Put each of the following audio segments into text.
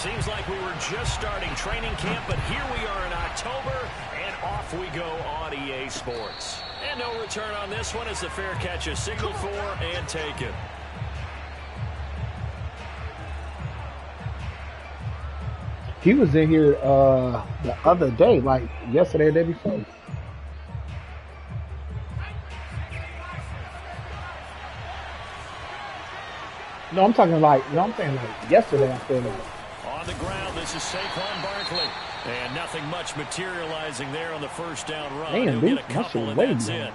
Seems like we were just starting training camp, but here we are in October, and off we go on EA Sports. And no return on this one as the fair catch is signaled for and taken. He was in here the other day, like yesterday or the day before. No, I'm talking like, you know what I'm saying? Like yesterday, I feel like. On the ground, this is Saquon Barkley. And nothing much materializing there on the first down run. Man, He'll get a couple and that's it.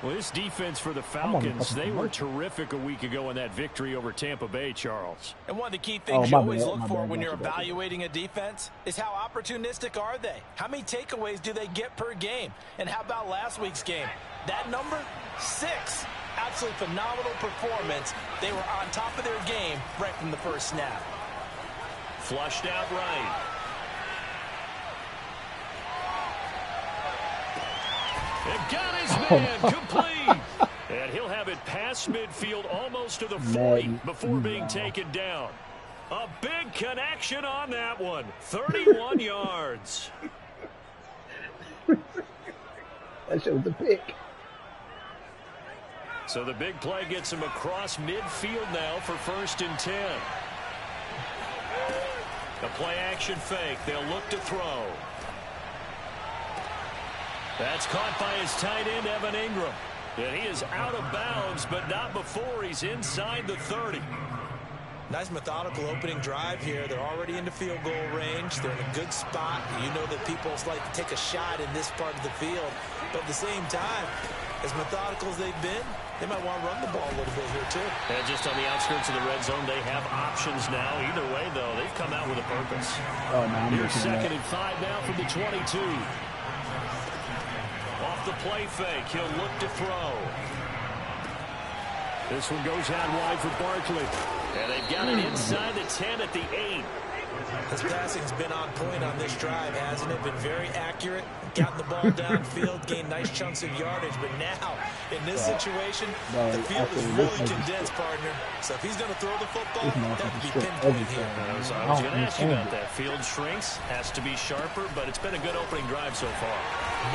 Well, this defense for the Falcons, they were terrific a week ago in that victory over Tampa Bay, Charles. And one of the key things you always look for when you're evaluating a defense is how opportunistic are they? How many takeaways do they get per game? And how about last week's game? That number, 6. Absolutely phenomenal performance. They were on top of their game right from the first snap. Flushed out right. It got his man complete. And he'll have it past midfield almost to the 40 before being taken down. A big connection on that one. 31 yards. That shit was a pick. So the big play gets him across midfield now for 1st and 10. The play action fake. They'll look to throw. That's caught by his tight end, Evan Ingram. And he is out of bounds, but not before he's inside the 30. Nice methodical opening drive here. They're already into field goal range. They're in a good spot. You know that people like to take a shot in this part of the field. But at the same time, as methodical as they've been, they might want to run the ball a little bit here, too. And just on the outskirts of the red zone, they have options now. Either way, though, they've come out with a purpose. Oh, no, here's 2nd and 5 now from the 22. Off the play fake, he'll look to throw. This one goes out wide for Barkley. And they've got it inside the 10 at the 8. His passing's been on point on this drive, hasn't it? Been very accurate. Gotten the ball downfield, gained nice chunks of yardage. But now, in this situation, the field is really condensed, partner. So if he's going to throw the football, that would be pinpoint here. I was going to ask you about that. Field shrinks, has to be sharper, but it's been a good opening drive so far.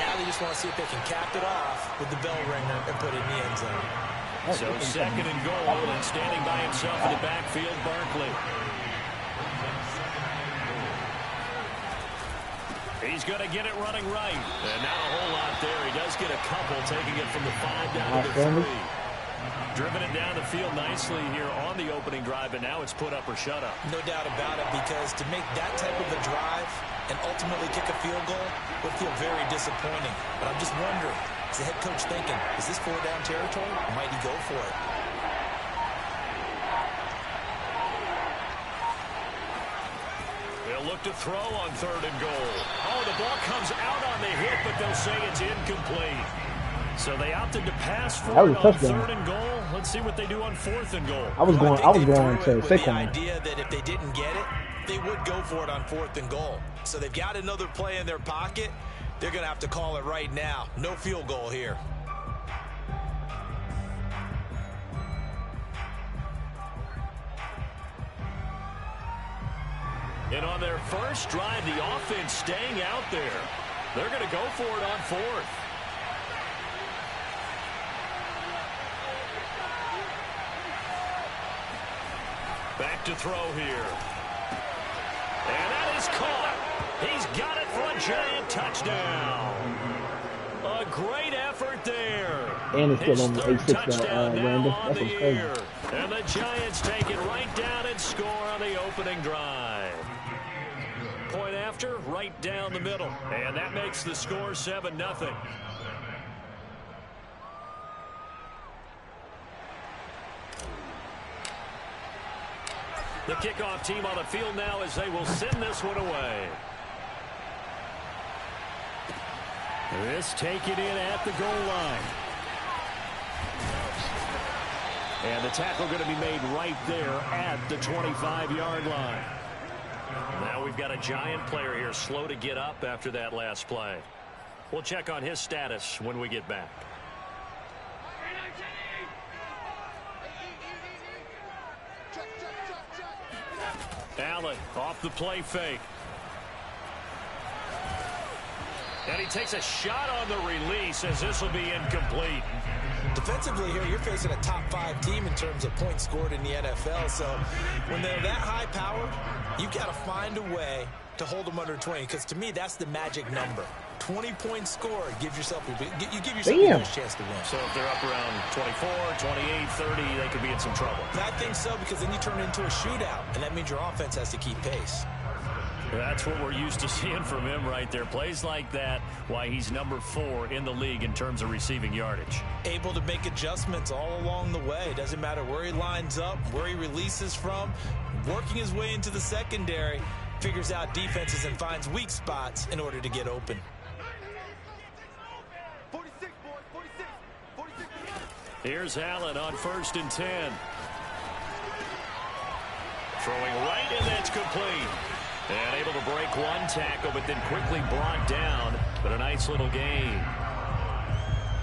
Now they just want to see if they can cap it off with the bell ringer and put it in the end zone. So 2nd and goal, and standing by himself in the backfield, Barkley. He's going to get it running right. And not a whole lot there. He does get a couple, taking it from the 5 down to the 3. Driven it down the field nicely here on the opening drive, and now it's put up or shut up. No doubt about it, because to make that type of a drive and ultimately kick a field goal would feel very disappointing. But I'm just wondering, is the head coach thinking, is this 4-down territory, or might he go for it? They'll look to throw on 3rd and goal. Oh, the ball comes out on the hit, but they'll say it's incomplete. So they opted to pass for it on 3rd and goal. Let's see what they do on 4th and goal. I was going to Saquon. The idea that if they didn't get it, they would go for it on 4th and goal. So they've got another play in their pocket. They're going to have to call it right now. No field goal here. And on their first drive, the offense staying out there. They're going to go for it on 4th. Back to throw here. And that is caught. He's got it for a giant touchdown. A great effort there. And it's still on the 8-6 touchdown Randall. on That's the what's year. crazy. And the Giants take it right down and score on the opening drive. Point after, right down the middle. And that makes the score 7-0. The kickoff team on the field now as they will send this one away. This taken in at the goal line. And the tackle going to be made right there at the 25-yard line. Now we've got a Giant player here slow to get up after that last play. We'll check on his status when we get back. Allen off the play fake. And he takes a shot on the release as this will be incomplete. Defensively here, you're facing a top-5 team in terms of points scored in the NFL. So when they're that high-powered, you've got to find a way to hold them under 20. Because to me, that's the magic number. 20 points scored gives yourself a chance to win. So if they're up around 24, 28, 30, they could be in some trouble. I think so, because then you turn it into a shootout, and that means your offense has to keep pace. That's what we're used to seeing from him right there. Plays like that, why he's number 4 in the league in terms of receiving yardage. Able to make adjustments all along the way. Doesn't matter where he lines up, where he releases from, working his way into the secondary, figures out defenses and finds weak spots in order to get open. 46, boys, 46, 46. Here's Allen on 1st and 10. Throwing right, and that's complete. And able to break one tackle, but then quickly brought down. But a nice little gain.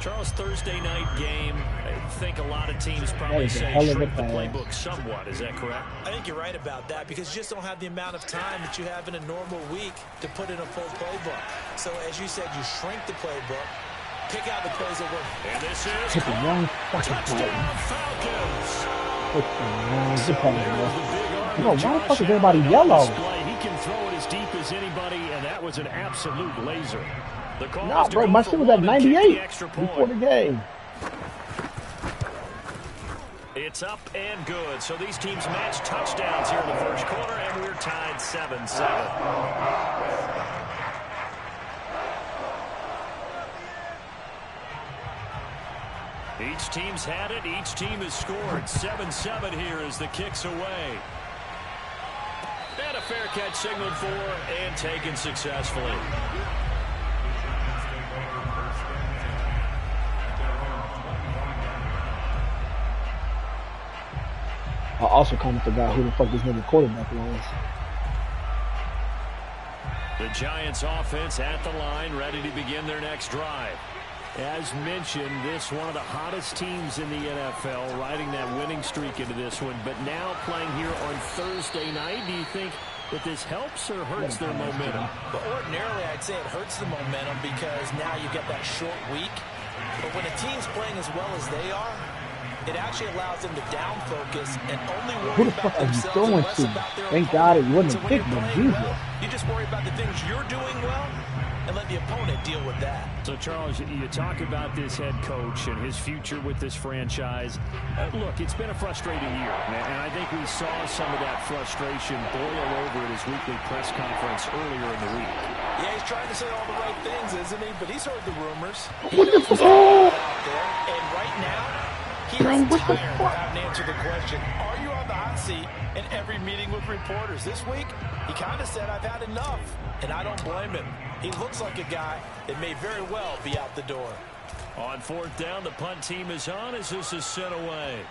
Charles, Thursday night game, I think a lot of teams probably say shrink the playbook somewhat. Is that correct? I think you're right about that, because you just don't have the amount of time that you have in a normal week to put in a full playbook. So as you said, you shrink the playbook, pick out the plays that work. And this is touchdown Falcons. Why the fuck is everybody yellow? He can throw it as deep as anybody, and that was an absolute laser. Nah, bro, my shit was at 98 before the game. It's up and good. So these teams match touchdowns here in the first quarter, and we're tied 7-7. Each team's had it. Each team has scored. 7-7 here as the kick's away. And a fair catch signaled for and taken successfully. I also kind of forgot who the fuck this nigga quarterback was. The Giants offense at the line, ready to begin their next drive. As mentioned, this one of the hottest teams in the NFL, riding that winning streak into this one, but now playing here on Thursday night. Do you think that this helps or hurts their momentum? But ordinarily, I'd say it hurts the momentum, because now you get that short week. But when a team's playing as well as they are, it actually allows them to down focus and only worry about themselves and less about their opponent. Thank God it wasn't So a pick, but Jesus. You just worry about the things you're doing well and let the opponent deal with that. So, Charles, you talk about this head coach and his future with this franchise. Look, it's been a frustrating year, and I think we saw some of that frustration boil over at his weekly press conference earlier in the week. Yeah, he's trying to say all the right things, isn't he? But he's heard the rumors. He knows what's out there, and right now, he's tired of having to answer the question, are you on the hot seat in every meeting with reporters? This week, he kind of said, I've had enough, and I don't blame him. He looks like a guy that may very well be out the door. On 4th down, the punt team is on as this is sent away.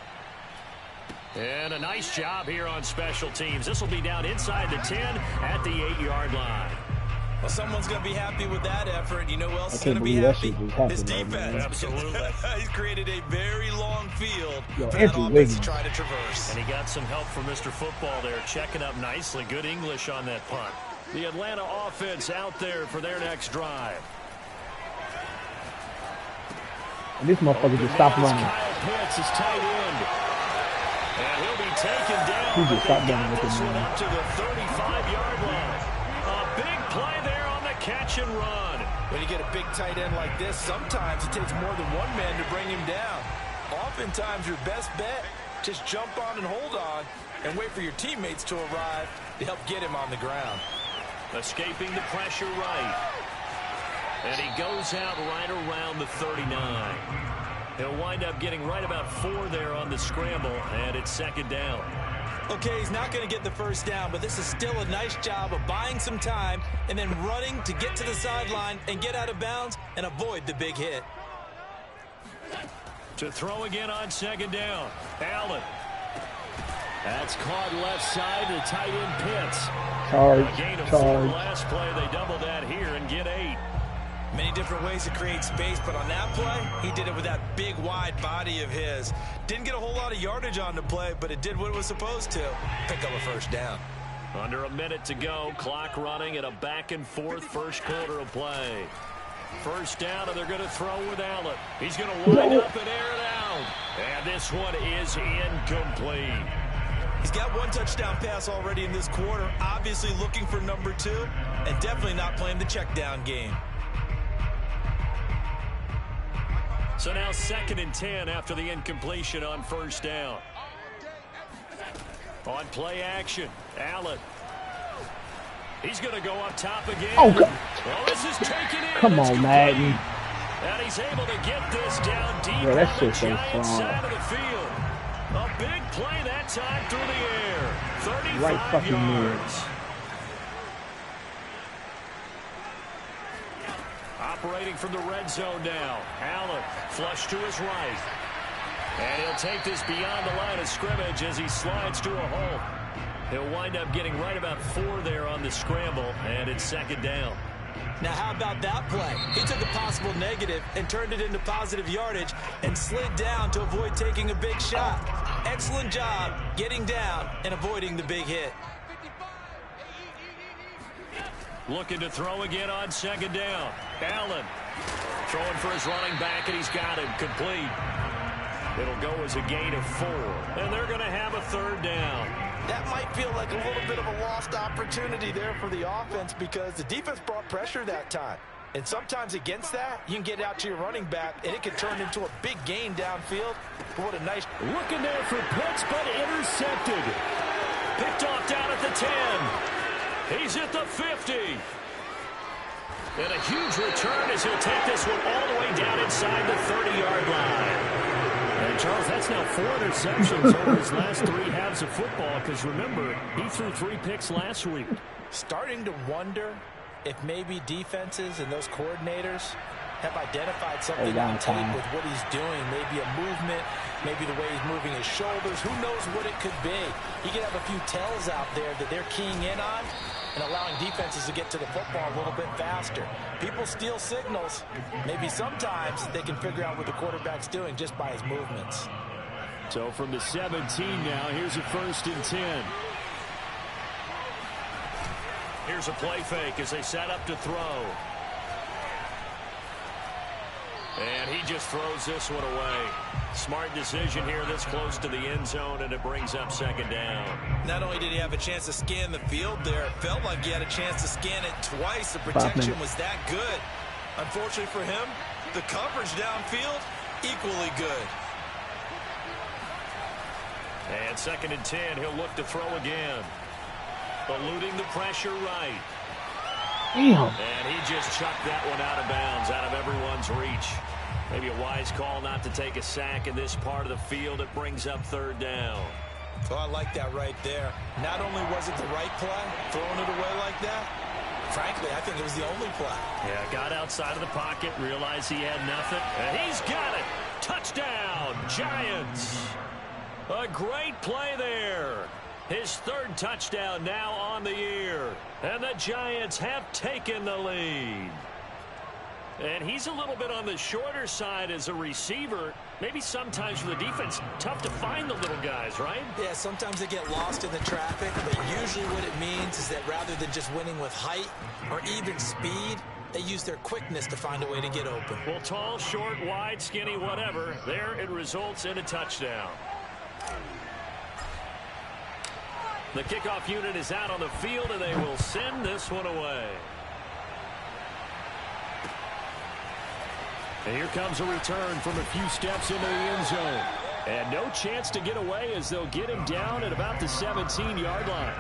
And a nice job here on special teams. This will be down inside the 10 at the 8-yard line. Well, someone's going to be happy with that effort. You know who else is going to be happy? His defense. Absolutely. He's created a very long field for that offense to try to traverse. And he got some help from Mr. Football there, checking up nicely. Good English on that punt. The Atlanta offense out there for their next drive. And this motherfucker just stopped running. Kyle Pitts is tight end. And he'll be taken down. He just stopped running with this him. one up to the 35-yard line. A big play there on the catch and run. When you get a big tight end like this, sometimes it takes more than one man to bring him down. Oftentimes, your best bet, just jump on and hold on and wait for your teammates to arrive to help get him on the ground. Escaping the pressure right. And he goes out right around the 39. He'll wind up getting right about 4 there on the scramble, and it's 2nd down. Okay, he's not going to get the first down, but this is still a nice job of buying some time and then running to get to the sideline and get out of bounds and avoid the big hit. To throw again on 2nd down. Allen. That's caught left side to tight end Pitts. A gain of 4 last play. They double that here and get 8. Many different ways to create space, but on that play, he did it with that big, wide body of his. Didn't get a whole lot of yardage on the play, but it did what it was supposed to. Pick up a first down. Under a minute to go, clock running at a back-and-forth first quarter of play. First down, and they're going to throw with Allen. He's going to wind up and air it out. And this one is incomplete. He's got one touchdown pass already in this quarter, obviously looking for number 2, and definitely not playing the check down game. So now 2nd and 10 after the incompletion on first down. On play action, Allen. He's going to go up top again. Oh, well, this is taken in. Come on, Madden. And he's able to get this down deep Yeah, that's on the just so Giants far. side of the field. A big play that time through the air. 35 Right fucking yards. Operating from the red zone now. Allen flush to his right. And he'll take this beyond the line of scrimmage as he slides to a hole. He'll wind up getting right about 4 there on the scramble, and it's 2nd down. Now, how about that play? He took a possible negative and turned it into positive yardage and slid down to avoid taking a big shot. Excellent job getting down and avoiding the big hit. Looking to throw again on 2nd down. Allen throwing for his running back, and he's got it complete. It'll go as a gain of 4, and they're going to have a 3rd down. That might feel like a little bit of a lost opportunity there for the offense because the defense brought pressure that time. And sometimes against that, you can get out to your running back, and it can turn into a big gain downfield. But what a nice... Looking there for Pitts, but intercepted. Picked off down at the 10. He's at the 50. And a huge return as he'll take this one all the way down inside the 30-yard line. And Charles, that's now 4 interceptions over his last 3 halves of football, because remember, he threw 3 picks last week. Starting to wonder if maybe defenses and those coordinators have identified something on tape with what he's doing. Maybe a movement, maybe the way he's moving his shoulders. Who knows what it could be? He could have a few tells out there that they're keying in on and allowing defenses to get to the football a little bit faster. People steal signals. Maybe sometimes they can figure out what the quarterback's doing just by his movements. So from the 17 now, here's a 1st and 10. Here's a play fake as they set up to throw. And he just throws this one away. Smart decision here this close to the end zone, and it brings up 2nd down. Not only did he have a chance to scan the field there, it felt like he had a chance to scan it twice. The protection was that good. Unfortunately for him, the coverage downfield, equally good. And 2nd and 10, he'll look to throw again. Eluding the pressure right. Damn. And he just chucked that one out of bounds, out of everyone's reach. Maybe a wise call not to take a sack in this part of the field. It brings up 3rd down. Oh, I like that right there. Not only was it the right play, throwing it away like that, frankly, I think it was the only play. Yeah, got outside of the pocket, realized he had nothing, and he's got it. Touchdown, Giants. A great play there. His 3rd touchdown now on the year. And the Giants have taken the lead. And he's a little bit on the shorter side as a receiver. Maybe sometimes for the defense, tough to find the little guys, right? Yeah, sometimes they get lost in the traffic, but usually what it means is that rather than just winning with height or even speed, they use their quickness to find a way to get open. Well, tall, short, wide, skinny, whatever, there it results in a touchdown. The kickoff unit is out on the field, and they will send this one away. And here comes a return from a few steps into the end zone. And no chance to get away as they'll get him down at about the 17-yard line.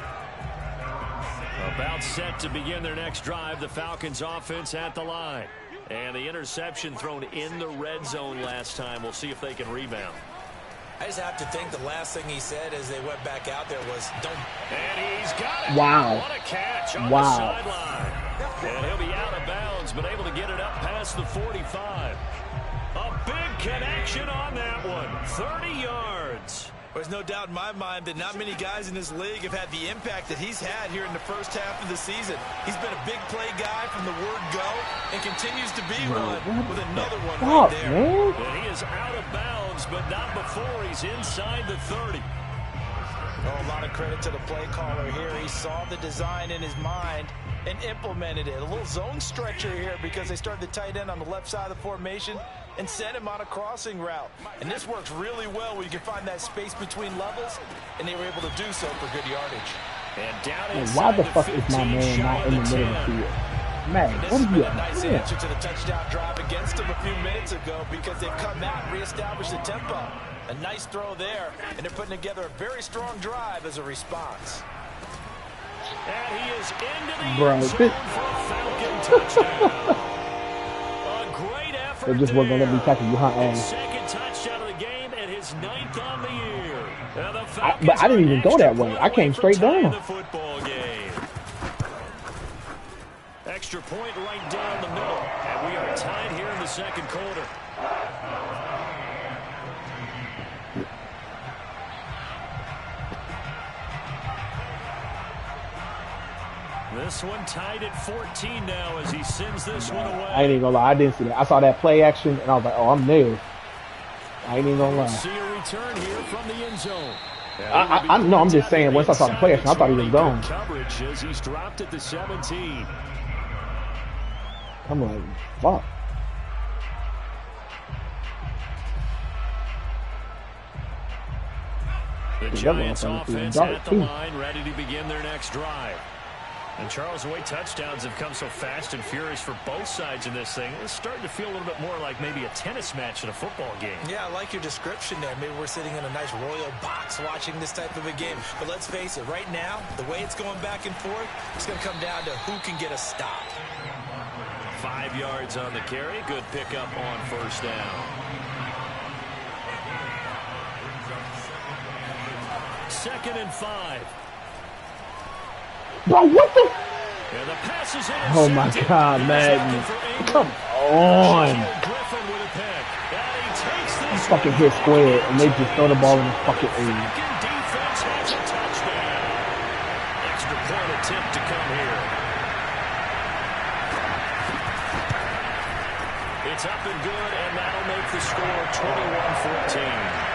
About set to begin their next drive, the Falcons offense at the line. And the interception thrown in the red zone last time. We'll see if they can rebound. I just have to think the last thing he said as they went back out there was, don't. And he's got it. Wow. What a catch on the sideline. And he'll be out of bounds, but able to get it up past the 45. A big connection on that one. 30 yards. There's no doubt in my mind that not many guys in this league have had the impact that he's had here in the first half of the season. He's been a big play guy from the word go and continues to be one with another one right there. And he is out of bounds, but not before he's inside the 30. Oh, a lot of credit to the play caller here. He saw the design in his mind and implemented it. A little zone stretcher here because they started the tight end on the left side of the formation and sent him on a crossing route. And this works really well where you can find that space between levels, and they were able to do so for good yardage. And down And why the fuck is my man not in the middle of the field? Man, This what has are been you a nice doing? answer to the touchdown drive against them a few minutes ago because they've come out and reestablished the tempo. A nice throw there, and they're putting together a very strong drive as a response. And he is into the Bro, end zone this- for a Falcon touchdown. A great effort They just weren't gonna let me there. tackle you, huh? His second touchdown of the game and his 9th on the year. And the But Falcons I didn't are even go an that extra way. point I came away from straight tying down. the football game. Extra point right down the middle. And we are tied here in the second quarter. This one tied at 14 now as he sends this one away. I ain't even gonna lie, I didn't see that. I saw that play action and I was like, oh, I'm there. I ain't even gonna lie. See a return here from the end zone. I know, I'm just saying, once I saw the play action, I thought he was gone. Coverage as he's dropped at the 17. I'm like, fuck. The that Giants motherfucker offense dark, at the too. line, ready to begin their next drive. And Charles, the way touchdowns have come so fast and furious for both sides in this thing, it's starting to feel a little bit more like maybe a tennis match in a football game. Yeah, I like your description there. Maybe we're sitting in a nice royal box watching this type of a game. But let's face it, right now, the way it's going back and forth, it's going to come down to who can get a stop. 5 yards on the carry. Good pickup on first down. Second and 5. Bro, what the? And the pass is Oh my intercepted. God, He's Madden. looking for Ingram. Come on. Griffin with a pick. And he takes You this fucking one. hit square and they just throw the ball in the fucking air. Falcon defense has a touchdown. Extra point attempt to come here. It's up and good, and that'll make the score 21-14.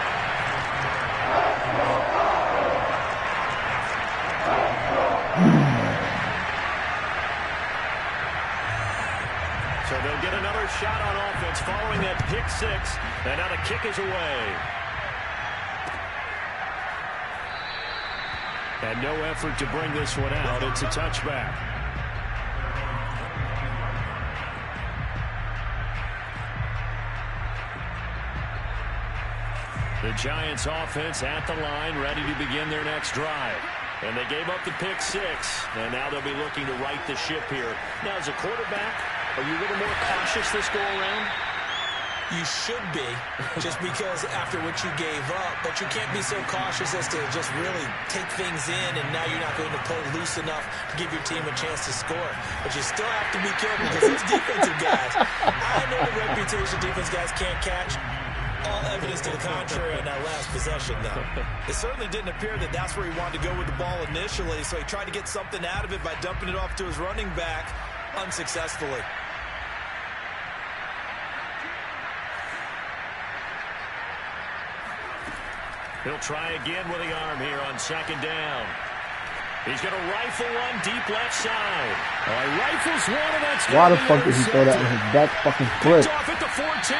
So they'll get another shot on offense following that pick six, and now the kick is away. And no effort to bring this one out. It's a touchback. The Giants offense at the line, ready to begin their next drive. And they gave up the pick six, and now they'll be looking to right the ship here. Now, as a quarterback, are you a little more cautious this go around? You should be, just because after what you gave up, but you can't be so cautious as to just really take things in, and now you're not going to play loose enough to give your team a chance to score. But you still have to be careful because those defensive guys, I know the reputation defense guys can't catch. All evidence to the contrary on that last possession, though. It certainly didn't appear that that's where he wanted to go with the ball initially, so he tried to get something out of it by dumping it off to his running back unsuccessfully. He'll try again with the arm here on second down. He's going to rifle one deep left side. Oh, he rifles one, and that's Why the gonna be fuck did he throw that on intercepted. his back fucking foot? Picked off at the 14.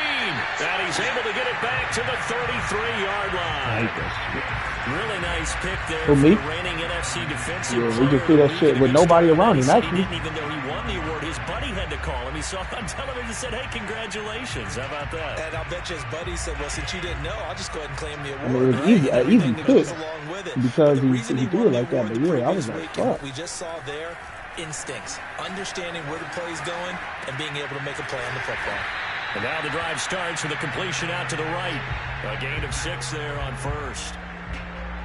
And he's able to get it back to the 33-yard I line. hate that shit. Really nice pick there Who, for me? the reigning NFC defensive Yeah, we player. just threw that Week shit with against nobody Carolina. around He him, said actually. He didn't even know he won the award. His buddy had to call him. He saw it on television and said, hey, congratulations. How about that? And I'll bet you his buddy said, well, since you didn't know, I'll just go ahead and claim the award. I mean, it was right? easy- And easy everything that pick goes along with it. because But the he reason threw won it like the that, award but the yeah, I previous was like, week, and what fuck. we just saw there, instincts, understanding where the play's going, and being able to make a play on the football. And now the drive starts with a completion out to the right. A gain of 6 there on first.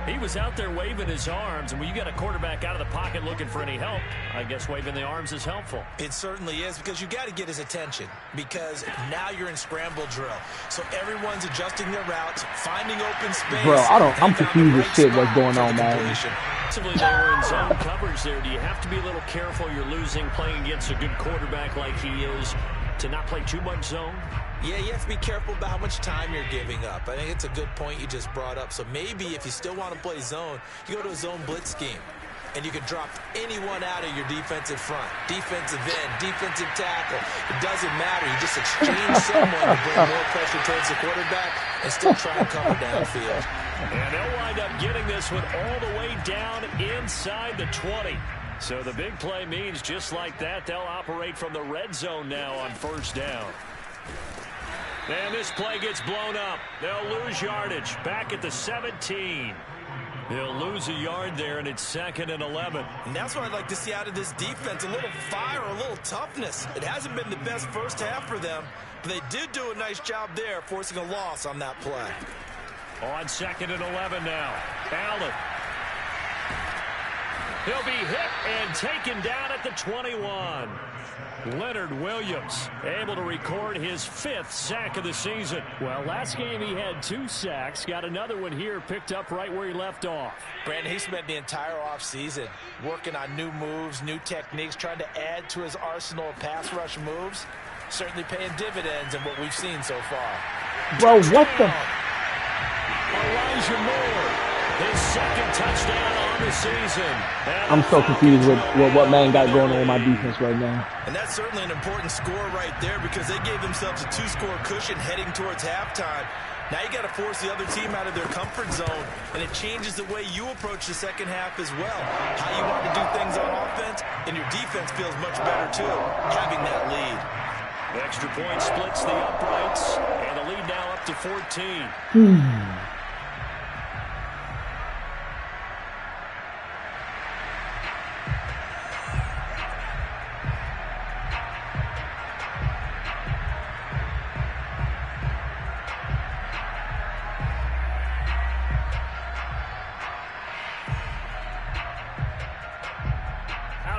He was out there waving his arms, and when you got a quarterback out of the pocket looking for any help, I guess waving the arms is helpful. It certainly is, because you got to get his attention, because now you're in scramble drill. So everyone's adjusting their routes, finding open space. Bro, I'm They found confused the as right shit what's spot going for on, the man. completion. Defensively, they were in zone coverage there. Do you have to be a little careful? You're losing playing against a good quarterback like he is to not play too much zone? Yeah, you have to be careful about how much time you're giving up. I think it's a good point you just brought up. So maybe if you still want to play zone, you go to a zone blitz scheme. And you can drop anyone out of your defensive front. Defensive end, defensive tackle. It doesn't matter. You just exchange someone to bring more pressure towards the quarterback and still try and cover downfield. And they'll wind up getting this one all the way down inside the 20. So the big play means just like that, they'll operate from the red zone now on first down. And this play gets blown up. They'll lose yardage back at the 17. They'll lose a yard there, and it's 2nd and 11. And that's what I'd like to see out of this defense, a little fire, a little toughness. It hasn't been the best first half for them, but they did do a nice job there, forcing a loss on that play. On 2nd and 11 now. Allen. He'll be hit and taken down at the 21. Leonard Williams able to record his 5th sack of the season. Well, last game he had 2 sacks. Got another one here, picked up right where he left off. Brandon, he spent the entire offseason working on new moves, new techniques, trying to add to his arsenal of pass rush moves. Certainly paying dividends in what we've seen so far. Bro, what the? Elijah Moore, his 2nd touchdown on the season. I'm so confused with what man got going on with my defense right now. And that's certainly an important score right there because they gave themselves a 2-score cushion heading towards halftime. Now you got to force the other team out of their comfort zone, and it changes the way you approach the second half as well. How you want to do things on offense, and your defense feels much better too, having that lead. The extra point splits the uprights, and the lead now up to 14.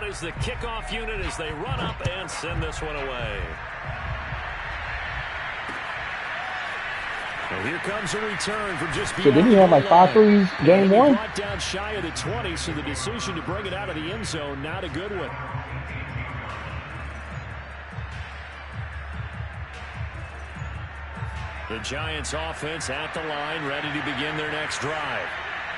Is the kickoff unit as they run up and send this one away. Well, here comes a return from just beyond. So didn't he have like 5 threes game one? Brought down shy of the 20, so the decision to bring it out of the end zone, not a good one. The Giants offense at the line, ready to begin their next drive.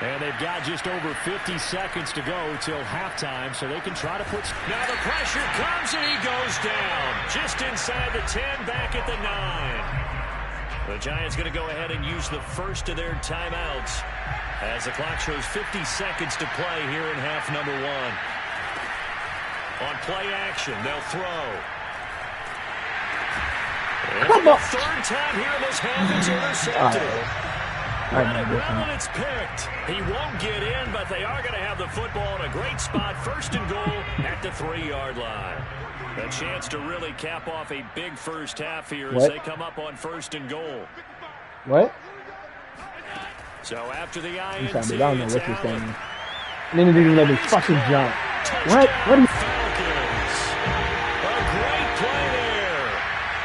And they've got just over 50 seconds to go till halftime, so they can try to put... Now the pressure comes, and he goes down. Just inside the 10, back at the 9. The Giants going to go ahead and use the first of their timeouts as the clock shows 50 seconds to play here in half number 1. On play action, they'll throw. And for the 3rd time here in this half, it's intercepted. Running well, and it's picked. He won't get in, but they are going to have the football in a great spot. 1st and goal at the 3-yard line. A chance to really cap off a big first half here as they come up on 1st and goal. What? So after the INT, I don't know what you're saying. And then he didn't let me fucking jump. What? What are you... Falcons. A great play there.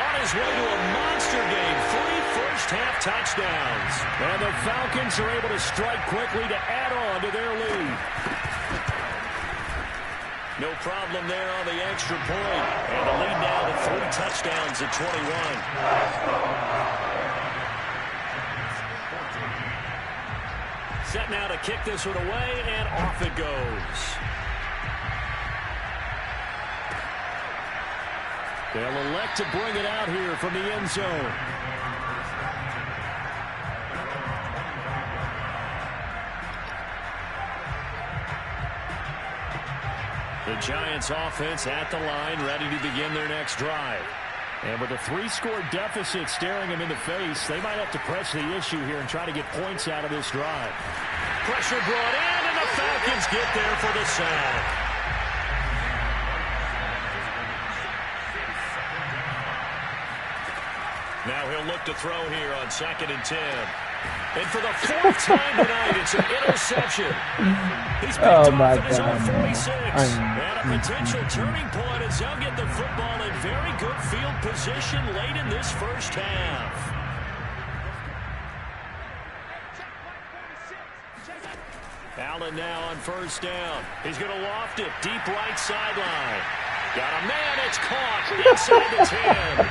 On his way to a monster game. 3 first-half touchdowns. And the Falcons are able to strike quickly to add on to their lead. No problem there on the extra point. And the lead now to 3 touchdowns at 21. Set now to kick this one away, and off it goes. They'll elect to bring it out here from the end zone. The Giants offense at the line, ready to begin their next drive. And with a 3-score deficit staring them in the face, they might have to press the issue here and try to get points out of this drive. Pressure brought in, and the Falcons get there for the sack. Now he'll look to throw here on 2nd and 10. And for the 4th time tonight, it's an interception. He's picked off at his own 46. And a potential turning point as they'll get the football in very good field position late in this first half. Allen now on 1st down. He's going to loft it deep right sideline. Got a man, it's caught inside the 10.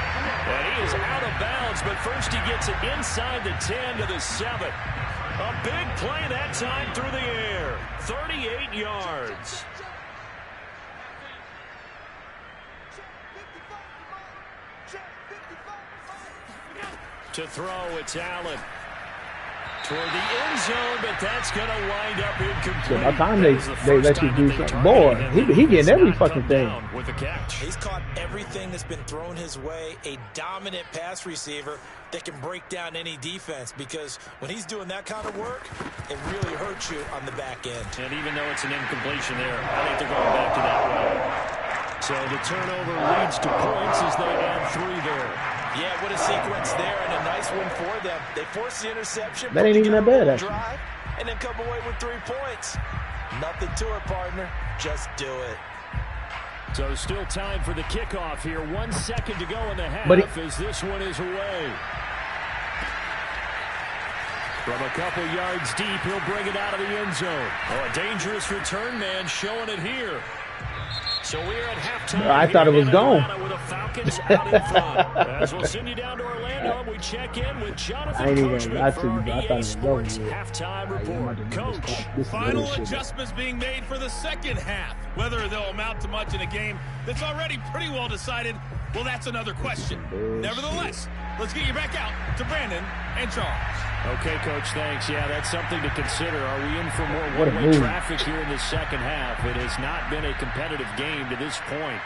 And he is out of bounds, but first he gets it inside the 10 to the 7. A big play that time through the air. 38 yards. To throw, it's Allen. Toward the end zone, but that's going to wind up incomplete. So by the time they let you do something, boy, he getting every fucking thing. With the catch. He's caught everything that's been thrown his way. A dominant pass receiver that can break down any defense, because when he's doing that kind of work, it really hurts you on the back end. And even though it's an incompletion there, I think they're going back to that route. So the turnover leads to points as they add 3 there. Yeah, what a sequence there, and a nice one for them. They force the interception. That ain't even that bad, actually. Drive, and then come away with 3 points. Nothing to it, partner. Just do it. So still time for the kickoff here. 1 second to go in the half as this one is away. From a couple yards deep, he'll bring it out of the end zone. Oh, a dangerous return man showing it here. So we're at halftime. I thought it was gone. With the Falcons out in front. As we'll send you down to Orlando, we check in with Jonathan Coachman from EA Sports halftime report. Coach, final adjustments being made for the second half. Whether they'll amount to much in a game that's already pretty well decided, well, that's another question. Nevertheless, let's get you back out to Brandon and Charles. Okay, Coach, thanks. Yeah, that's something to consider. Are we in for more one-way traffic here in the second half? It has not been a competitive game to this point.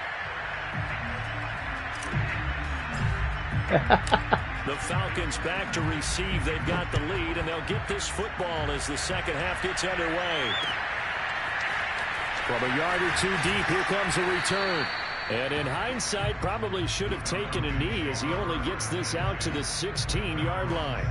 The Falcons back to receive. They've got the lead, and they'll get this football as the second half gets underway. From a yard or 2 deep, here comes a return. And in hindsight, probably should have taken a knee as he only gets this out to the 16-yard line.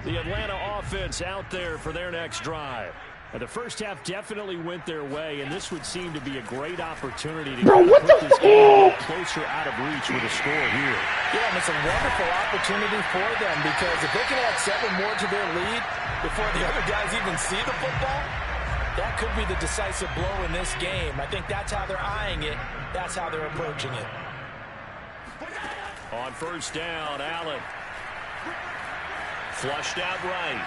The Atlanta offense out there for their next drive. And the first half definitely went their way, and this would seem to be a great opportunity to put this game closer out of reach with a score here. Yeah, and it's a wonderful opportunity for them, because if they can add 7 more to their lead before the other guys even see the football, that could be the decisive blow in this game. I think that's how they're eyeing it. That's how they're approaching it. On first down, Allen. Flushed out right.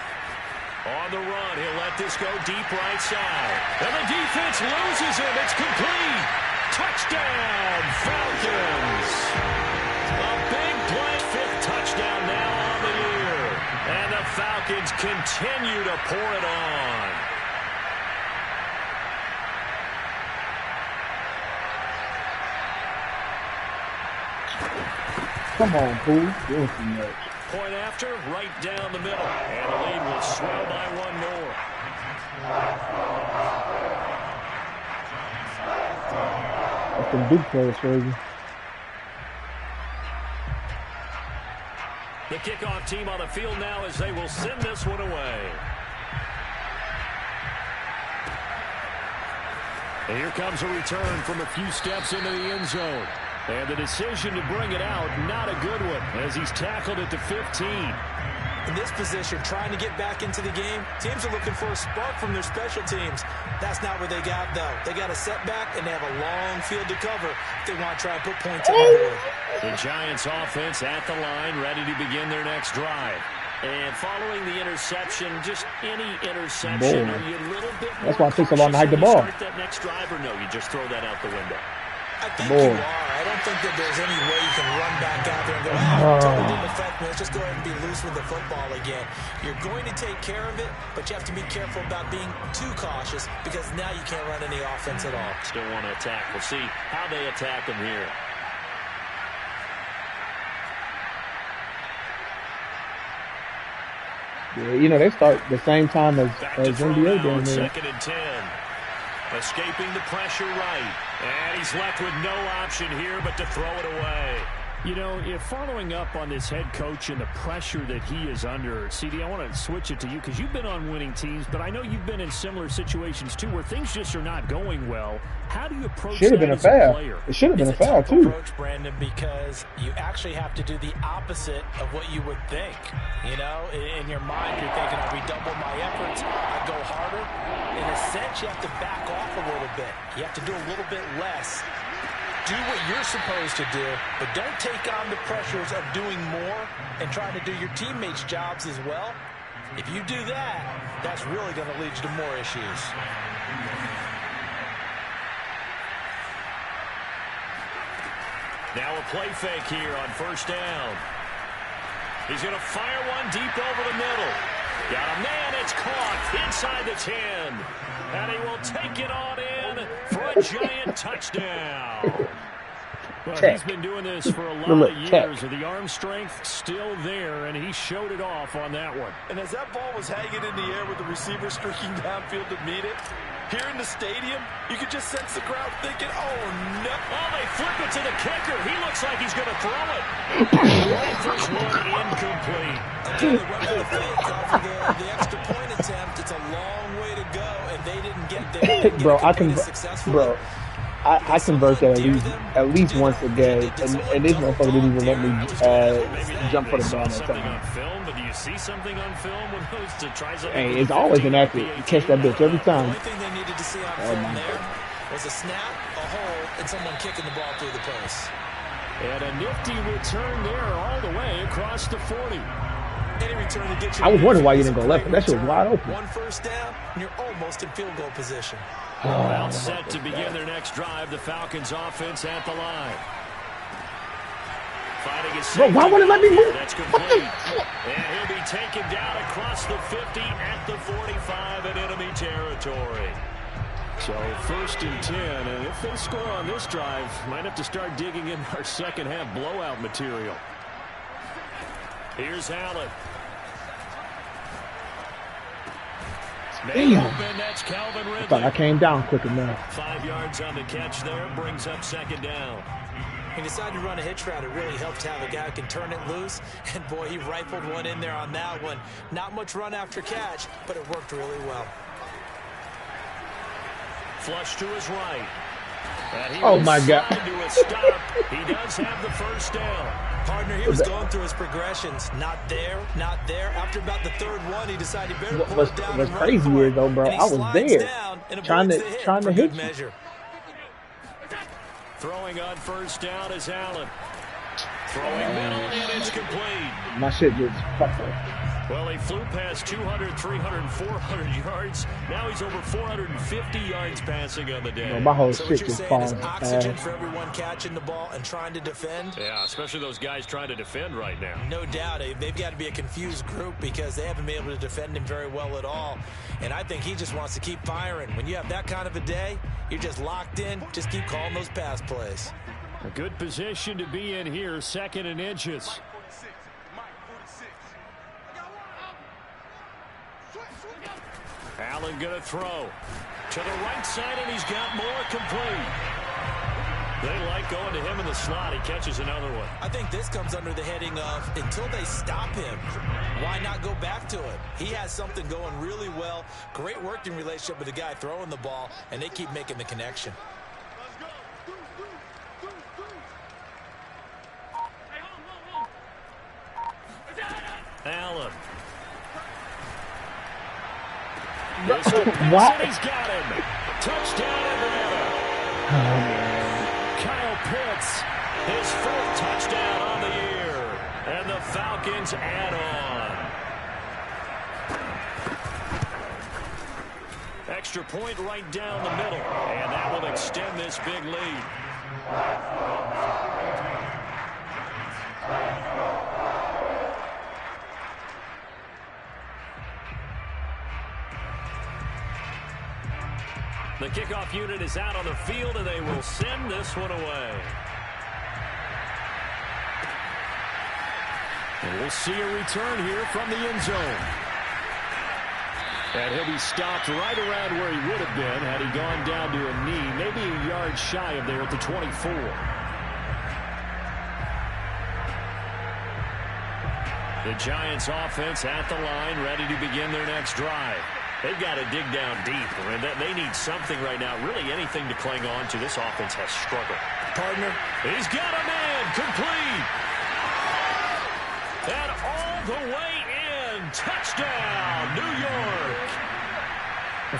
On the run, he'll let this go deep right side. And the defense loses him. It's complete. Touchdown, Falcons. A big play. 5th touchdown now on the year. And the Falcons continue to pour it on. Come on, fool. Doing too much. Point after, right down the middle. And the lead will swell by 1 more. That's some big players for you. The kickoff team on the field now as they will send this one away. And here comes a return from a few steps into the end zone. And the decision to bring it out, not a good one, as he's tackled at the 15. In this position, trying to get back into the game, teams are looking for a spark from their special teams. That's not what they got, though. They got a setback, and they have a long field to cover if they want to try and put points on the board. The Giants offense at the line, ready to begin their next drive. And following the interception, just any interception, are you a little bit more That's why it takes so long to hide the ball. Start that next drive, or no, you just throw that out the window? I think you are. I don't think that there's any way you can run back out there and go, totally didn't affect me. Let's just go ahead and be loose with the football again. You're going to take care of it, but you have to be careful about being too cautious, because now you can't run any offense at all. Still want to attack. We'll see how they attack him here. Yeah, you know, they start the same time as NBA doing there. 2nd and 10. Escaping the pressure right. And he's left with no option here but to throw it away. You know, if following up on this head coach and the pressure that he is under, CD, I want to switch it to you because you've been on winning teams, but I know you've been in similar situations too where things just are not going well. How do you approach that as a player? It should have been a foul too. Approach, Brandon, because you actually have to do the opposite of what you would think. You know, in your mind, you're thinking, I redouble my efforts, I go harder. In a sense, you have to back off a little bit. You have to do a little bit less. Do what you're supposed to do, but don't take on the pressures of doing more and trying to do your teammates' jobs as well. If you do that, that's really going to lead you to more issues. Now a play fake here on first down. He's going to fire one deep over the middle. Got a man, it's caught inside the 10. And he will take it on in for a giant touchdown. Well, he's been doing this for a lot of years. The arm strength still there, and he showed it off on that one. And as that ball was hanging in the air with the receiver streaking downfield to meet it, here in the stadium, you could just sense the crowd thinking, oh, no. Oh, they flip it to the kicker. He looks like he's going to throw it. First one incomplete. Until they went for the fake after the extra point attempt. It's a long way to go, and they didn't get there. Bro, I convert that at least once a day, and this motherfucker didn't even let me jump for the ball. But do you see something on film with those to try something? Hey, it's always inaccurate. You catch that bitch every time. The only thing they needed to see on film there was a snap, a hole, and someone kicking the ball through the post. And a nifty return there all the way across the 40. Any return to get you. I was wondering why you didn't go left, but that shit was wide open. One first down, and you're almost in field goal position. Well set to begin their next drive. The Falcons offense at the line. Fighting his Bro, why wouldn't it let me move? That's complete. And he'll be taken down across the 50 at the 45 in enemy territory. So first and 10, and if they score on this drive, might have to start digging in our second half blowout material. Here's Allen. That's Calvin Ridley. I thought I came down quick enough. 5 yards on the catch there, brings up second down. He decided to run a hitch route. It really helped to have a guy who can turn it loose. And boy, he rifled one in there on that one. Not much run after catch, but it worked really well. Flush to his right. Oh my God. To a stop. He does have the first down. Partner, he was going through his progressions. Not there, not there. After about the third one, he decided he better pull it down. What's crazy is though, bro, I was there trying to hit you. Measure. Throwing on first down is Allen. Throwing middle, and it's complete. My shit just fucked up. Well, he flew past 200, 300, 400 yards. Now he's over 450 yards passing on the day. Bro, my whole So shit what you're just saying falling. is oxygen for everyone catching the ball and trying to defend? Yeah, especially those guys trying to defend right now. No doubt. They've got to be a confused group because they haven't been able to defend him very well at all. And I think he just wants to keep firing. When you have that kind of a day, you're just locked in. Just keep calling those pass plays. A good position to be in here, second and inches. Allen going to throw to the right side, and he's got more complete. They like going to him in the slot. He catches another one. I think this comes under the heading of until they stop him, why not go back to it? He has something going really well. Great working relationship with the guy throwing the ball, and they keep making the connection. Allen. What? He's got him. Touchdown, Atlanta. Kyle Pitts, his 4th touchdown on the year. And the Falcons add on. Extra point right down the middle. And that will extend this big lead. The kickoff unit is out on the field, and they will send this one away. And we'll see a return here from the end zone. And he'll be stopped right around where he would have been had he gone down to a knee, maybe a yard shy of there at the 24. The Giants offense at the line, ready to begin their next drive. They've got to dig down deep. They need something right now, really anything to cling on to. This offense has struggled. Partner. He's got a man, complete. And all the way in. Touchdown, New York.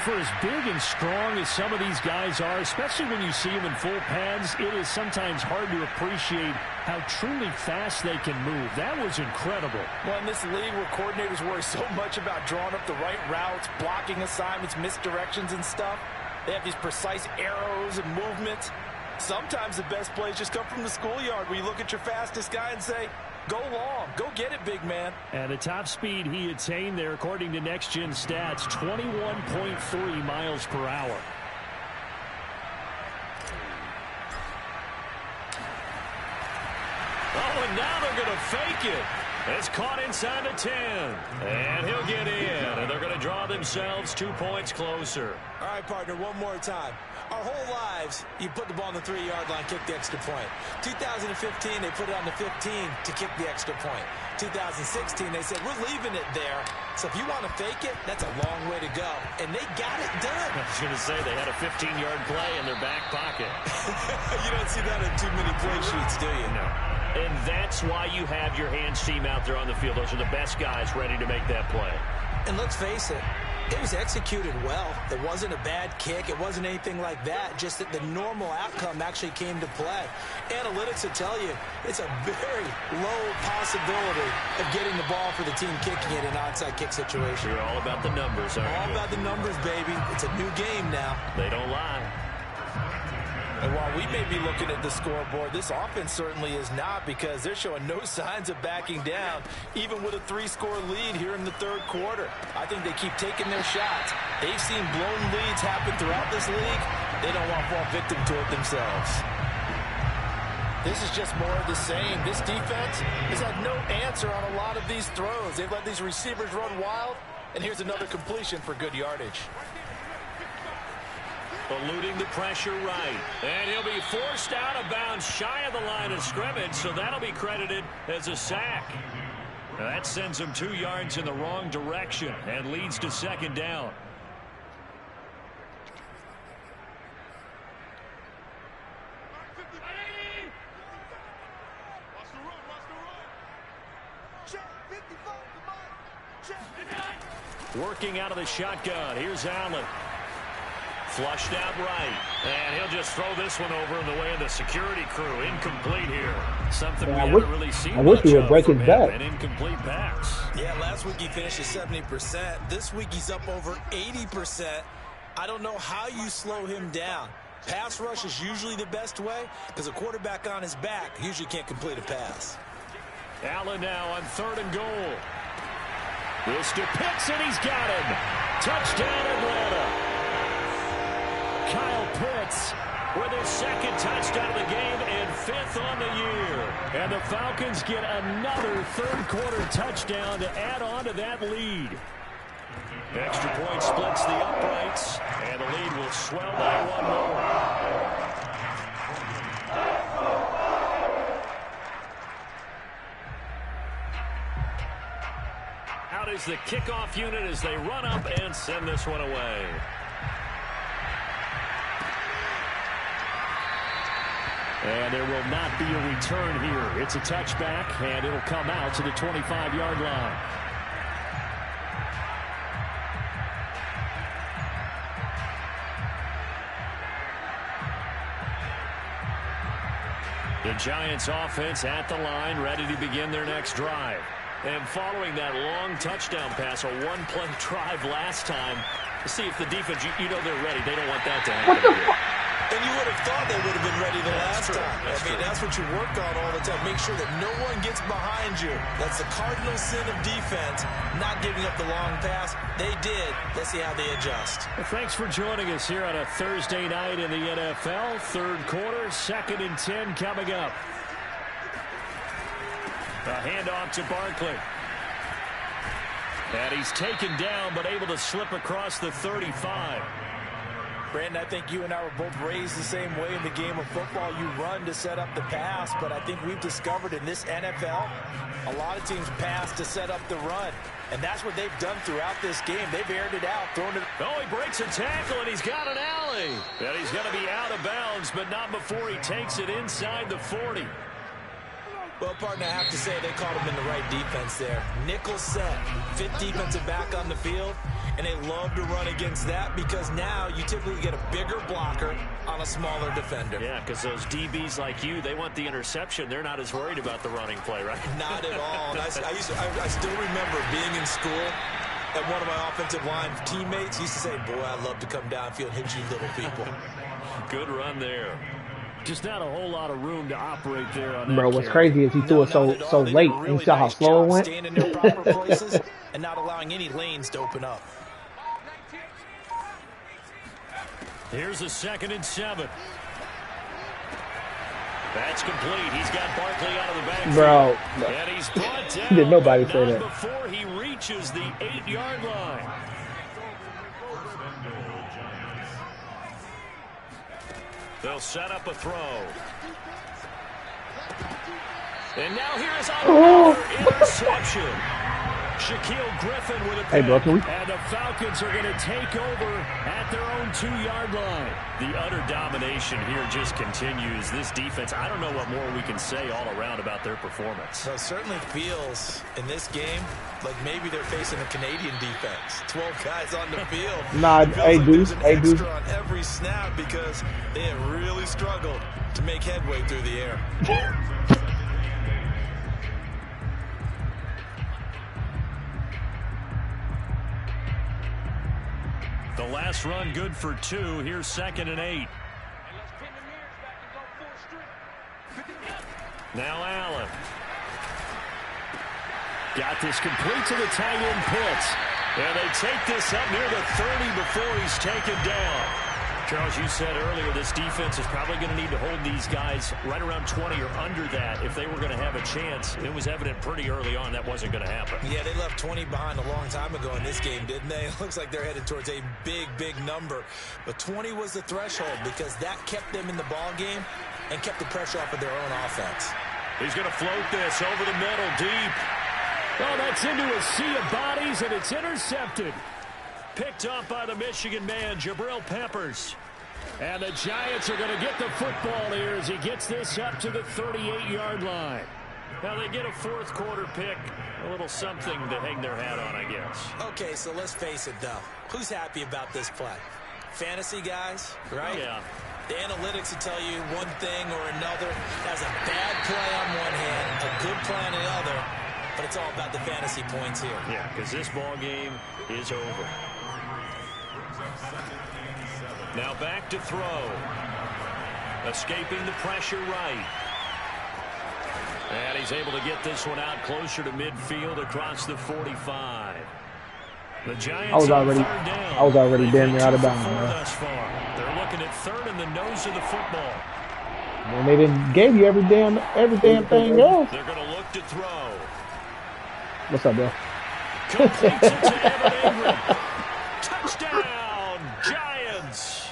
For as big and strong as some of these guys are, especially when you see them in full pads, it is sometimes hard to appreciate how truly fast they can move. That was incredible. Well, in this league where coordinators worry so much about drawing up the right routes, blocking assignments, misdirections and stuff, they have these precise arrows and movements. Sometimes the best plays just come from the schoolyard where you look at your fastest guy and say, go long. Go get it, big man. And the top speed he attained there, according to Next Gen Stats, 21.3 miles per hour. Oh, and now they're going to fake it. It's caught inside the 10. And he'll get in. And they're going to draw themselves 2 points closer. All right, partner, one more time. Our whole lives, you put the ball on the 3-yard line, kick the extra point. 2015, they put it on the 15 to kick the extra point. 2016, they said, we're leaving it there. So if you want to fake it, that's a long way to go. And they got it done. I was going to say they had a 15-yard play in their back pocket. You don't see that in too many play sheets, do you? No. And that's why you have your hands team out there on the field. Those are the best guys ready to make that play. And let's face it, it was executed well. It wasn't a bad kick. It wasn't anything like that. Just that the normal outcome actually came to play. Analytics will tell you it's a very low possibility of getting the ball for the team kicking it in an onside kick situation. You're all about the numbers, aren't you? All about the numbers, baby. It's a new game now. They don't lie. And while we may be looking at the scoreboard, this offense certainly is not, because they're showing no signs of backing down, even with a 3-score lead here in the third quarter. I think they keep taking their shots. They've seen blown leads happen throughout this league. They don't want to fall victim to it themselves. This is just more of the same. This defense has had no answer on a lot of these throws. They've let these receivers run wild, and here's another completion for good yardage. Eluding the pressure right. And he'll be forced out of bounds shy of the line of scrimmage, so that'll be credited as a sack. Now that sends him 2 yards in the wrong direction and leads to second down. Working out of the shotgun. Here's Allen. Flushed out right. And he'll just throw this one over in the way of the security crew. Incomplete here. Something we haven't really seen much he would break his back. An incomplete pass. Yeah, last week he finished at 70%. This week he's up over 80%. I don't know how you slow him down. Pass rush is usually the best way, because a quarterback on his back usually can't complete a pass. Allen now on 3rd and goal. This to Pitts, and he's got him. Touchdown, Atlanta. Kyle Pitts with his 2nd touchdown of the game and 5th on the year. And the Falcons get another 3rd quarter touchdown to add on to that lead. Extra point splits the uprights, and the lead will swell by 1 more. Out is the kickoff unit as they run up and send this one away. And there will not be a return here. It's a touchback, and it'll come out to the 25-yard line. The Giants offense at the line, ready to begin their next drive. And following that long touchdown pass, a 1-play drive last time, to see if the defense, you know they're ready. They don't want that to happen. And you would have thought they would have been ready the last time. That's what you work on all the time. Make sure that no one gets behind you. That's the cardinal sin of defense, not giving up the long pass. They did. Let's see how they adjust. Well, thanks for joining us here on a Thursday night in the NFL. 3rd quarter, 2nd and 10 coming up. A handoff to Barkley. And he's taken down, but able to slip across the 35. Brandon, I think you and I were both raised the same way in the game of football. You run to set up the pass, but I think we've discovered in this NFL, a lot of teams pass to set up the run. And that's what they've done throughout this game. They've aired it out, thrown it. Oh, he breaks a tackle, and he's got an alley. And he's going to be out of bounds, but not before he takes it inside the 40. Well, partner, I have to say they caught him in the right defense there. Nickel set, fifth defensive back on the field, and they love to run against that because now you typically get a bigger blocker on a smaller defender. Yeah, because those DBs like you, they want the interception. They're not as worried about the running play, right? Not at all. And I still remember being in school, and one of my offensive line teammates used to say, boy, I love to come downfield and hit you little people. Good run there. Just not a whole lot of room to operate there on that. Bro, what's crazy is he threw it so late. Really You saw how slow it went? Staying in their proper places and not allowing any lanes to open up. Here's a 2nd and 7. That's complete. He's got Barkley out of the backfield. Bro, And he's brought down. did nobody say that? Before he reaches the 8-yard line. They'll set up a throw. And now here is another interception. Shaquille Griffin with a pick. Hey, bro, can we? And the Falcons are going to take over at their own 2-yard line. The utter domination here just continues. This defense, I don't know what more we can say all around about their performance. So it certainly feels in this game like maybe they're facing a Canadian defense. 12 guys on the field. Nah, hey, dude. Hey, dude. On every snap because they have really struggled to make headway through the air. The last run good for 2. Here's 2nd and 8. Now Allen. Got this complete to the tight end Pitts. And they take this up near the 30 before he's taken down. Charles, you said earlier this defense is probably going to need to hold these guys right around 20 or under that if they were going to have a chance. It was evident pretty early on that wasn't going to happen. Yeah, they left 20 behind a long time ago in this game, didn't they? It looks like they're headed towards a big, big number. But 20 was the threshold because that kept them in the ball game and kept the pressure off of their own offense. He's going to float this over the middle deep. Oh, that's into a sea of bodies, and it's intercepted. Picked up by the Michigan man, Jabril Peppers. And the Giants are going to get the football here as he gets this up to the 38-yard line. Now they get a 4th quarter pick. A little something to hang their hat on, I guess. Okay, so let's face it, though. Who's happy about this play? Fantasy guys, right? Yeah. The analytics will tell you one thing or another. Has a bad play on one hand, a good play on the other. But it's all about the fantasy points here. Yeah, because this ball game is over. Now back to throw. Escaping the pressure right. And he's able to get this one out closer to midfield across the 45. The Giants I was already damn near out of bounds, man. Thus far. They're looking at 3rd in the nose of the football. And they didn't give you every damn thing else. They're going to look to throw. What's up, Bill? Completes it to Evan Ingram. Touchdown, Giants.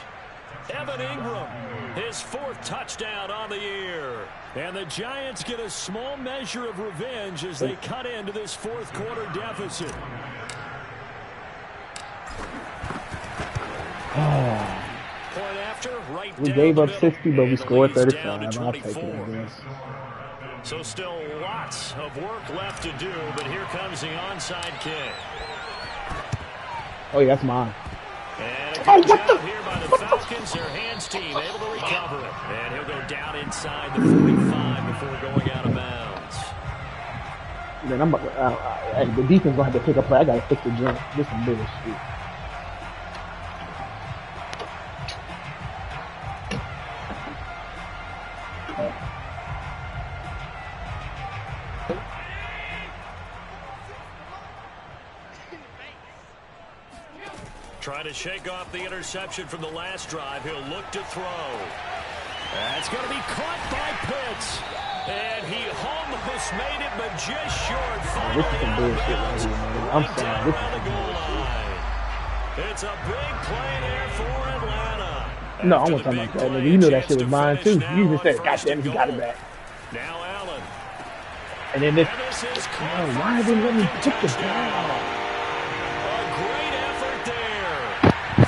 Evan Ingram, his 4th touchdown on the year. And the Giants get a small measure of revenge as they cut into this 4th quarter deficit. Point after, right We down gave the up middle. 60, but we And the scored lead's 35. down to I'll take it, 24. I guess. So still lots of work left to do, but here comes the onside kick. Oh, yeah, that's mine. And a good job here by the Falcons, their hands team, able to recover it. And he'll go down inside the 45 before going out of bounds. Then the defense gonna have to pick up play. I gotta fix the jump. This is bullshit. Trying to shake off the interception from the last drive. He'll look to throw. That's going to be caught by Pitts. And he almost made it, but just short. This is some bullshit right here, man. I'm sorry. It's a big play there for Atlanta. No, I wasn't talking about that, nigga. You know that shit was mine, too. You even said, goddamn, he got it back. Now Allen. And then this. And this is Oh, why didn't let me pick the ball? A great effort there.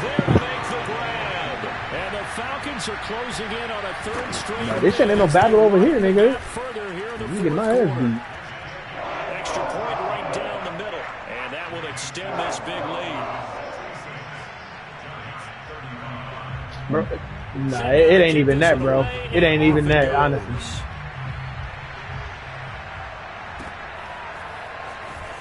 There to make the grab. And the Falcons are closing in on a third straight. Nah, this shit ain't no battle over here, nigga. Further here in the You get my ass beat. extra point right down the middle. And that will extend this big lead. Bro, nah, it ain't even that, bro. It ain't even that, honestly.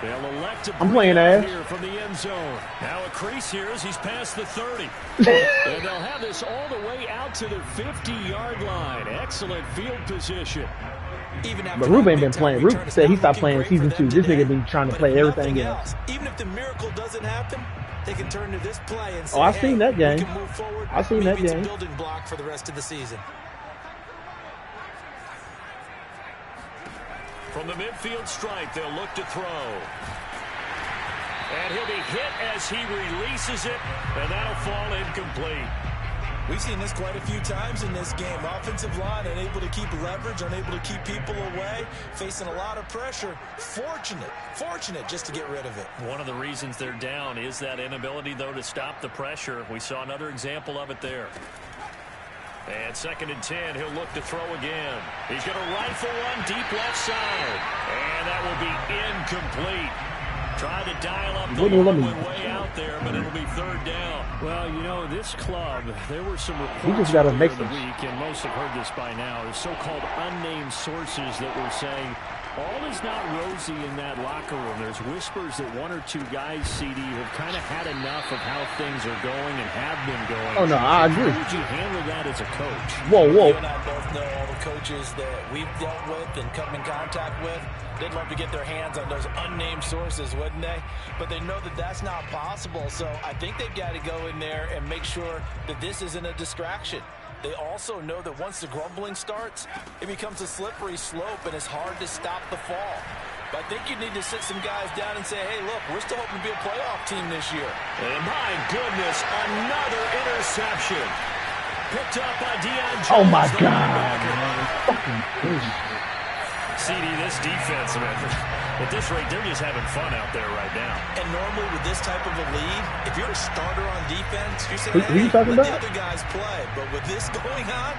They'll elect to I'm playing ass. here from the end zone. Now a crease here as he's past the 30. And they'll have this all the way out to the 50-yard line. Excellent field position. But Rube ain't been playing. Rube said he stopped playing season 2. This nigga been trying to play everything else. Even if the miracle doesn't happen, they can turn to this play and say, Oh, I seen that game. I seen that game. It's a building block for the rest of the season. From the midfield stripe, they'll look to throw. And he'll be hit as he releases it, and that'll fall incomplete. We've seen this quite a few times in this game. Offensive line unable to keep leverage, unable to keep people away, facing a lot of pressure. Fortunate just to get rid of it. One of the reasons they're down is that inability, though, to stop the pressure. We saw another example of it there. And 2nd and 10, he'll look to throw again. He's going to rifle one deep left side. And that will be incomplete. Tried to dial up the way out there, but it'll be 3rd down. Well, you know, this club, there were some reports just gotta make the week, and most have heard this by now, is so-called unnamed sources that were saying all is not rosy in that locker room. There's whispers that 1 or 2 guys, CD, have kind of had enough of how things are going and have been going. Oh, no, I agree. How would you handle that as a coach? Whoa. You and I both know all the coaches that we've dealt with and come in contact with. They'd love to get their hands on those unnamed sources, wouldn't they? But they know that that's not possible. So I think they've got to go in there and make sure that this isn't a distraction. They also know that once the grumbling starts, it becomes a slippery slope and it's hard to stop the fall. But I think you need to sit some guys down and say, hey, look, we're still hoping to be a playoff team this year. And my goodness, another interception. Picked up by Deion Jones. Oh, my God, man. Fucking bullshit. CD, this defense, man, at this rate, they're just having fun out there right now. And normally with this type of a lead, if you're a starter on defense, you're saying, who you talking let about? the other guys play. But with this going on,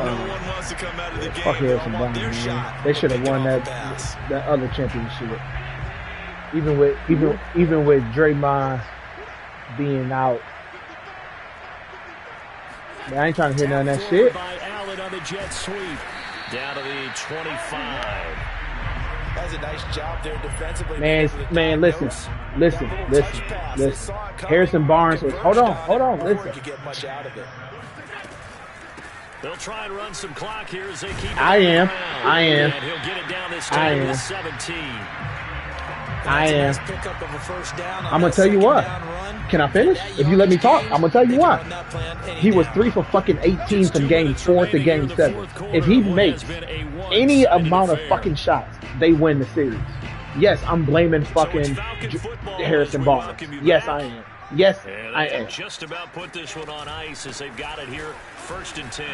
no one wants to come out of the game. Fuck They Harrison want Barnes, their man. shot. They should have won that other championship. Even with Draymond being out. Man, I ain't trying to hear none of that shit. By Allen on the jet sweep. Down to the 25. That's a nice job there defensively. Man, listen. Harrison Barnes was, hold on, listen. They'll try and run some clock here as they keep it I am. And he'll get it down this time to 17. I'm going to tell you what. Can I finish? If you let me talk, I'm going to tell you what. He was 3 for fucking 18 from game 4 to game 7. If he makes any amount of fucking shots, they win the series. Yes, I'm blaming fucking Harrison Barnes. Yes, I am. Yes, I am. Just about put this one on ice as they've got it here. 1st and 10.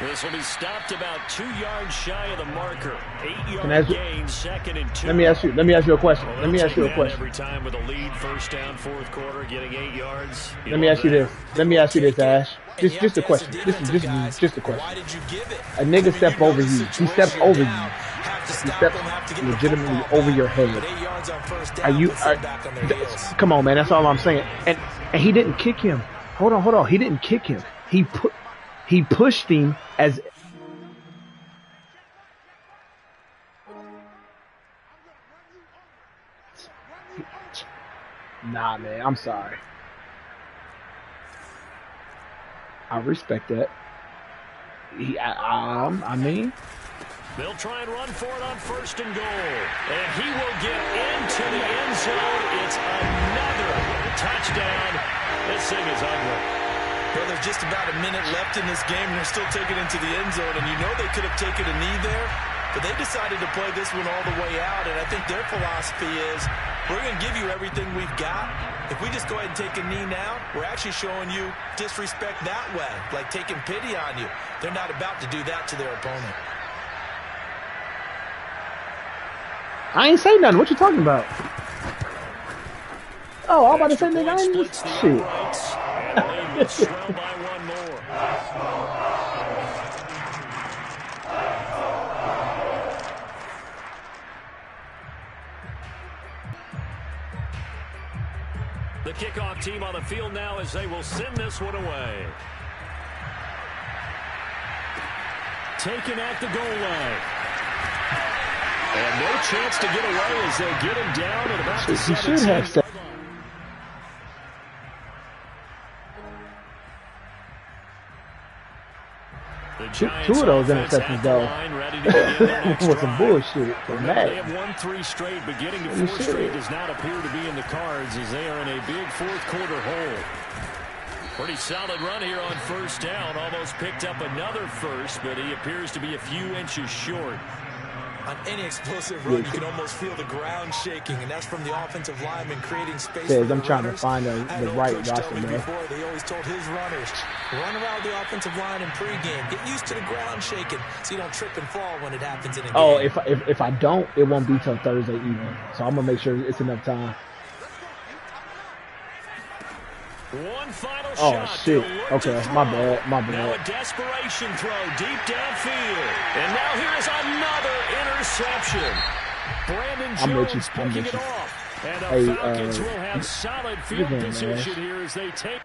This will be stopped about 2 yards shy of the marker. 8-yard gain, 2nd and 2. Let me ask you a question. Every time with a lead, 1st down, 4th quarter, getting 8 yards. Let me ask you this, Ash. Just a question. This is just a question. A nigga stepped over you. He stepped over you. He stepped legitimately over your head. Come on, man. That's all I'm saying. And he didn't kick him. Hold on. He didn't kick him. He pushed him as. Nah, man. I'm sorry. I respect that. I mean. They'll try and run for it on 1st and goal. And he will get into the end zone. It's another touchdown. This thing is ugly. Well, there's just about a minute left in this game, and they're still taking it into the end zone. And you know they could have taken a knee there. But they decided to play this one all the way out, and I think their philosophy is, we're going to give you everything we've got. If we just go ahead and take a knee now, we're actually showing you disrespect that way, like taking pity on you. They're not about to do that to their opponent. I ain't say nothing. What you talking about? Oh, I'm about to say, nigga, I ain't just shit. The kickoff team on the field now as they will send this one away. Taken at the goal line. And no chance to get away as they get him down at about the 17. Two of those interceptions, though, was some bullshit. They have won 3 straight, but getting to 4 straight does not appear to be in the cards as they are in a big fourth-quarter hole. Pretty solid run here on first down. Almost picked up another first, but he appears to be a few inches short. On any explosive run, you can almost feel the ground shaking, and that's from the offensive lineman creating space. I'm trying to find the right roster, man. They always told his runners, run around the offensive line in pregame. Get used to the ground shaking so you don't trip and fall when it happens in a game. Oh, if I don't, it won't be till Thursday evening. So I'm going to make sure it's enough time. One final shot. Oh, shit. Okay, my bad. Now a desperation throw deep downfield. And now here's another interception. Brandon Jones picking it off. And the Falcons will have solid field position here as they take.